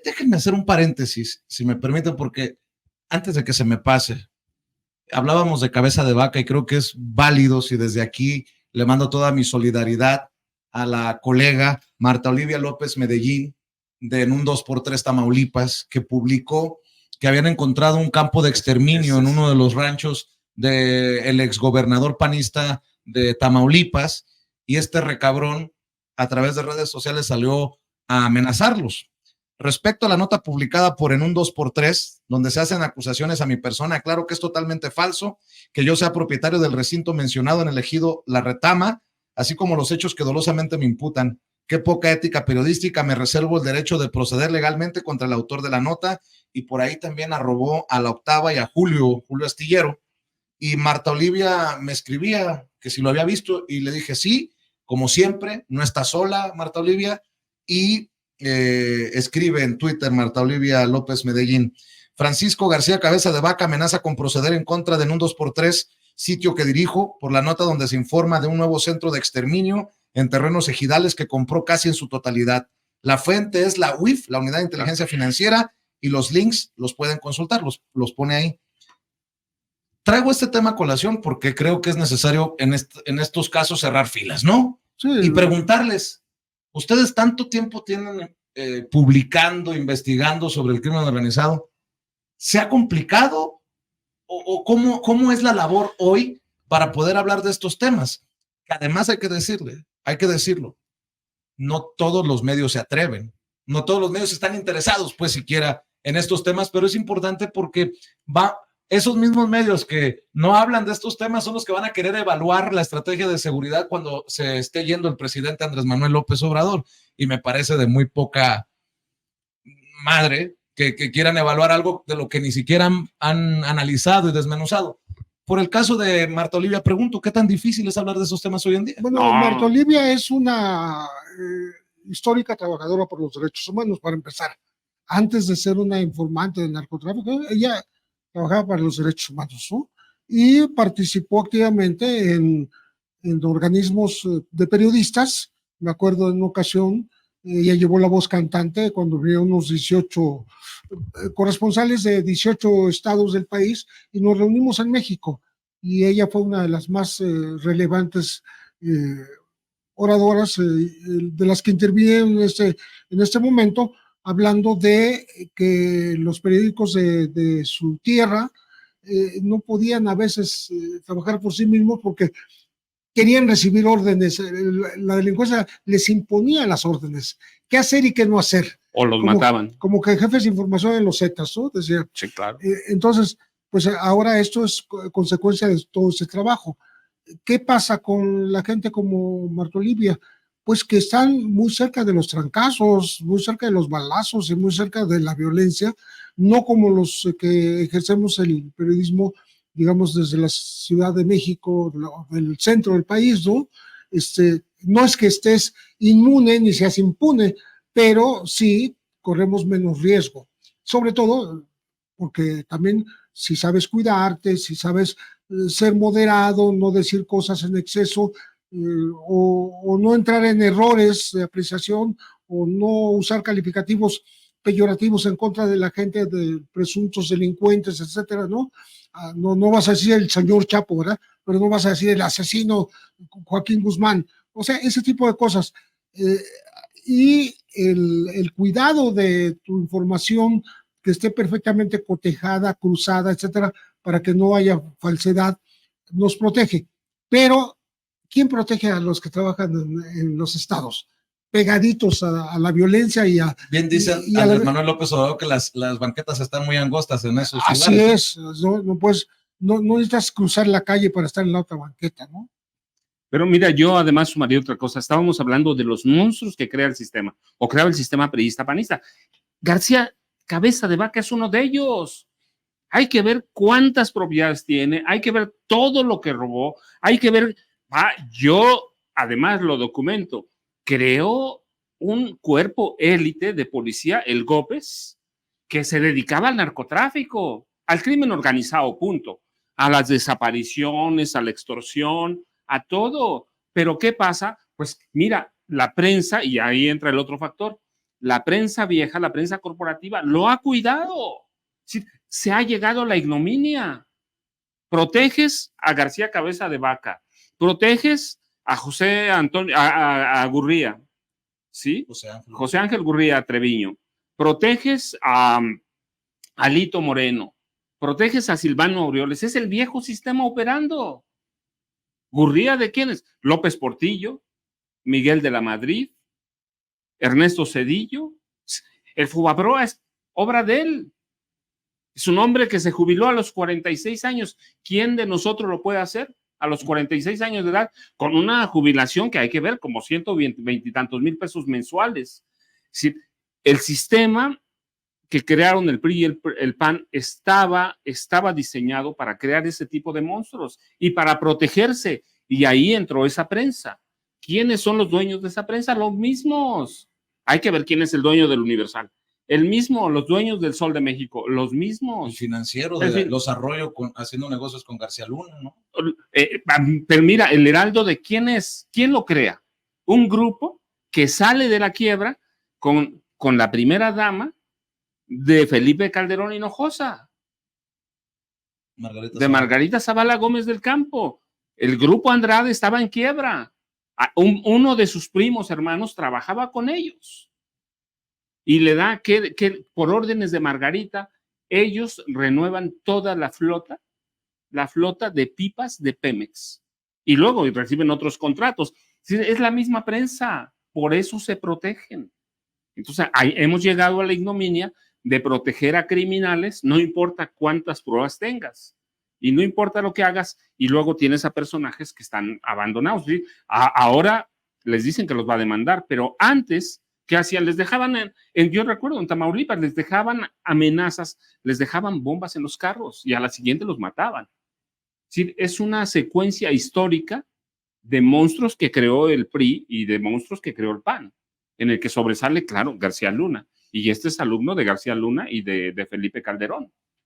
Déjenme hacer un paréntesis, si me permiten, porque antes de que se me pase, hablábamos de cabeza de vaca y creo que es válido si desde aquí le mando toda mi solidaridad a la colega Marta Olivia López Medellín de En un 2x3 Tamaulipas, que publicó que habían encontrado un campo de exterminio en uno de los ranchos del exgobernador panista de Tamaulipas, y este recabrón a través de redes sociales salió a amenazarlos. Respecto a la nota publicada por En un 2x3, donde se hacen acusaciones a mi persona, claro que es totalmente falso que yo sea propietario del recinto mencionado en el ejido La Retama, así como los hechos que dolosamente me imputan. Qué poca ética periodística, me reservo el derecho de proceder legalmente contra el autor de la nota, y por ahí también arrobó a La Octava y a Julio Astillero. Y Marta Olivia me escribía que si lo había visto, y le dije sí, como siempre, no está sola Marta Olivia, y escribe en Twitter Marta Olivia López Medellín: Francisco García Cabeza de Vaca amenaza con proceder en contra de En un 2x3, sitio que dirijo, por la nota donde se informa de un nuevo centro de exterminio en terrenos ejidales que compró casi en su totalidad. La fuente es la UIF, la Unidad de Inteligencia Financiera, y los links los pueden consultar, los pone ahí. Traigo este tema a colación porque creo que es necesario en estos casos cerrar filas, ¿no? Sí. Y preguntarles, ¿ustedes tanto tiempo tienen publicando, investigando sobre el crimen organizado? ¿Se ha complicado? ¿O cómo es la labor hoy para poder hablar de estos temas? Además hay que decirlo, no todos los medios se atreven, no todos los medios están interesados, pues siquiera en estos temas, pero es importante porque esos mismos medios que no hablan de estos temas son los que van a querer evaluar la estrategia de seguridad cuando se esté yendo el presidente Andrés Manuel López Obrador, y me parece de muy poca madre que quieran evaluar algo de lo que ni siquiera han analizado y desmenuzado. Por el caso de Marta Olivia, pregunto, ¿qué tan difícil es hablar de esos temas hoy en día? Bueno, Marta Olivia es una histórica trabajadora por los derechos humanos, para empezar. Antes de ser una informante del narcotráfico, ella trabajaba para los derechos humanos, ¿no? Y participó activamente en organismos de periodistas. Me acuerdo en una ocasión, ella llevó la voz cantante cuando había unos 18 corresponsales de 18 estados del país, y nos reunimos en México, y ella fue una de las más relevantes oradoras de las que intervinieron en este momento, hablando de que los periódicos de su tierra no podían a veces trabajar por sí mismos porque querían recibir órdenes. La delincuencia les imponía las órdenes, qué hacer y qué no hacer. O los mataban. Como que jefes de información en los Zetas, ¿no? Decía. Sí, claro. Entonces, pues ahora esto es consecuencia de todo ese trabajo. ¿Qué pasa con la gente como Marta Olivia? Pues que están muy cerca de los trancazos, muy cerca de los balazos y muy cerca de la violencia, no como los que ejercemos el periodismo, digamos, desde la Ciudad de México, del centro del país, ¿no? No es que estés inmune ni seas impune, pero sí corremos menos riesgo. Sobre todo porque también si sabes cuidarte, si sabes ser moderado, no decir cosas en exceso, o no entrar en errores de apreciación, o no usar calificativos peyorativos en contra de la gente, de presuntos delincuentes, etcétera, ¿no? No vas a decir el señor Chapo, ¿verdad? Pero no vas a decir el asesino Joaquín Guzmán. O sea, ese tipo de cosas. Y el cuidado de tu información, que esté perfectamente cotejada, cruzada, etcétera, para que no haya falsedad, nos protege. Pero, ¿quién protege a los que trabajan en los estados? Pegaditos a la violencia y a... Bien dice Andrés Manuel López Obrador que las banquetas están muy angostas en esos lugares. Así es, no necesitas cruzar la calle para estar en la otra banqueta, ¿no? Pero mira, yo además sumaría otra cosa. Estábamos hablando de los monstruos que crea el sistema, o creaba el sistema priista panista. García Cabeza de Vaca es uno de ellos. Hay que ver cuántas propiedades tiene, hay que ver todo lo que robó, hay que ver... yo además lo documento. Creó un cuerpo élite de policía, el GOPES, que se dedicaba al narcotráfico, al crimen organizado, punto, a las desapariciones, a la extorsión, a todo. Pero ¿qué pasa? Pues mira, la prensa, y ahí entra el otro factor, la prensa vieja, la prensa corporativa, lo ha cuidado. Se ha llegado a la ignominia. Proteges a García Cabeza de Vaca, proteges a José Antonio, a Gurría, ¿sí? José Ángel Gurría Treviño, proteges a Alito Moreno, proteges a Silvano Aureoles. Es el viejo sistema operando. ¿Gurría de quiénes? López Portillo, Miguel de la Madrid, Ernesto Zedillo. El Fubaproa es obra de él. Es un hombre que se jubiló a los 46 años. ¿Quién de nosotros lo puede hacer a los 46 años de edad con una jubilación que hay que ver como 120 y tantos mil pesos mensuales? Es decir, el sistema que crearon el PRI y el PAN estaba diseñado para crear ese tipo de monstruos y para protegerse. Y ahí entró esa prensa. ¿Quiénes son los dueños de esa prensa? Los mismos. Hay que ver quién es el dueño del Universal. El mismo, los dueños del Sol de México, los mismos. El financiero de los Arroyo haciendo negocios con García Luna, ¿no? Pero mira, el Heraldo de quién es, quién lo crea. Un grupo que sale de la quiebra con la primera dama de Felipe Calderón Hinojosa, Margarita Zavala Gómez del Campo. El grupo Andrade estaba en quiebra. Uno de sus primos hermanos trabajaba con ellos. Y le da que por órdenes de Margarita, ellos renuevan toda la flota de pipas de Pemex. Y luego reciben otros contratos. Es la misma prensa, por eso se protegen. Entonces, hemos llegado a la ignominia de proteger a criminales, no importa cuántas pruebas tengas. Y no importa lo que hagas, y luego tienes a personajes que están abandonados. ¿Sí? Ahora les dicen que los va a demandar, pero antes... ¿qué hacían? Les dejaban, yo recuerdo en Tamaulipas, les dejaban amenazas, les dejaban bombas en los carros y a la siguiente los mataban. Sí, es una secuencia histórica de monstruos que creó el PRI y de monstruos que creó el PAN, en el que sobresale, claro, García Luna. Y este es alumno de García Luna y de Felipe Calderón.